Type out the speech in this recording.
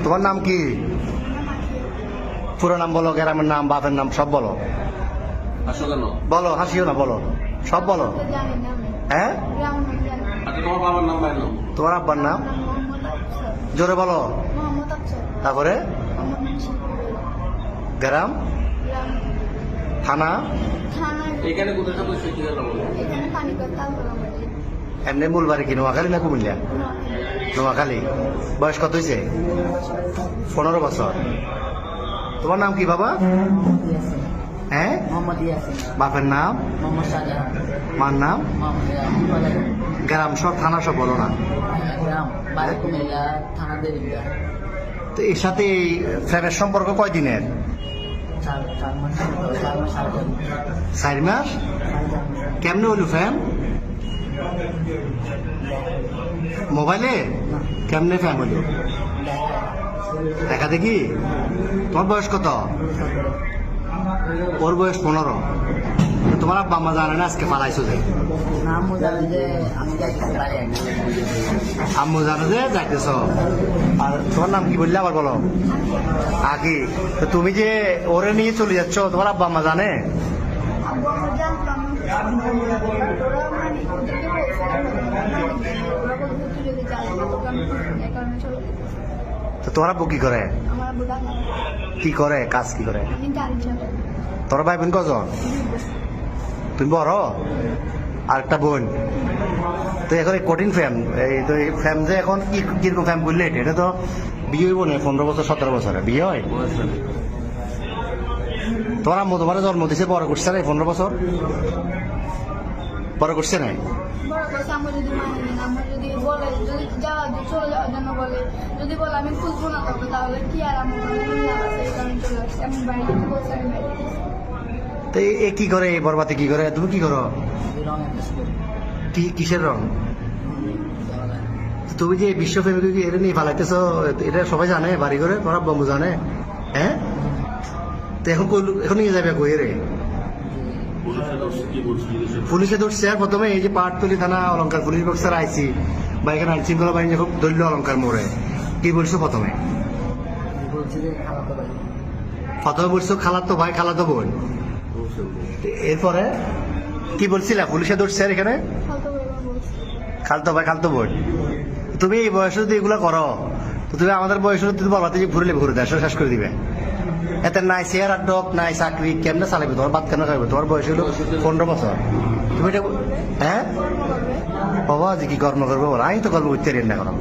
তোমার নাম কি? পুরো নাম বলো, গ্রামের নাম, বাপের নাম সব বলো। হাসো কেন? বলো, হাসিও না, বলো সব বলো। হ্যাঁ, আচ্ছা তোমার বাবার নাম ভাই নাম? তোমার আব্বার নাম জোরে বলো। তারপরে গ্রাম, থানা, এখানে কোথায় থাকো সেটি জানো বলো। এমনি মূল বাড়ি কি নোয়াখালী না কুমিল্লা? নোয়াখালী। বয়স কত হয়েছে? 15 বছর। তোমার নাম কি বাবা? হ্যাঁ, বাপের নাম, মার নাম, গ্রাম সব, থানা সব বলো না। তো এর সাথে এই ফ্রেমের সম্পর্ক কয়দিনের? 4 মাস। কেমনে হলো ফ্যান? মোবাইলে? কেমনে ফ্যান হলো? দেখা দেখি। তোমার বয়স কত? ওর বয়স 15। তোমার আব্বা আম্মা জানে না আজকে পালাইছো যে? আম্মু জানো যে যাইতেছ। আর তোমার নাম কি বললে আবার বলো? আকি। তো তুমি যে ওরে নিয়ে চলে যাচ্ছ, তোমার আব্বা আম্মা জানে? তো তোমার আব্বু কি করে? কি করে কাজ, কি করে? তোর ভাই বোন কজন? তুমি বড়? আর একটা বোন। তো এখন এই কঠিন ফ্যাম, এই তো এই ফ্যাম যে এখন কিরকম ফ্যাম বললে, এটা তো বিয়ে হইব না 15 বছর 17 বছরে বিয়ে হয়। তোমার আম্মু তোমার জন্ম দিছে, বড় করছে না 15 বছর? বড় করছে নাই? তো এ কি করে, এই বরবাতে কি করে? তুমি কি করো? কিসের রং? তুমি যে বিশ্ব ফ্যামিলি এটা নিয়ে ফালাইতেছ, এটা সবাই জানে বাড়ি করে? তোমার বন্ধু জানে? হ্যাঁ, তো এখন নিয়ে যাবে কই রে? পুলিশে ধরছে। আর প্রথমে এই যে পাটতলি থানা অলঙ্কার পুলিশ বক্সার আইসি বা এখানে আইন শৃঙ্খলা বাহিনী যখন ধরল অলঙ্কার মোড়ে, কি বলছো প্রথমে? বলছো খালাতো ভাই, খালাতো বোন। এরপরে কি বলছিলা? পুলিশে ধরছে আর এখানে খালতো ভাই, খালতো বোন। তুমি এই বয়সে যদি এগুলো করো, তো তুমি আমাদের বয়সে যদি বলবাতে যে ঘুরলে ঘুরে দেয়, শেষ করে দিবে। এতে নাই চেয়ার আর ডক, নাই চাকরি, কেমনে চালাবে? তোমার বাদ কেন খাইবে? তোমার বয়স হলো 15 বছর। তুমি এটা হ্যাঁ বাবা যে কি কর্ম করবো? আমি তো কর্ম করতে না করো।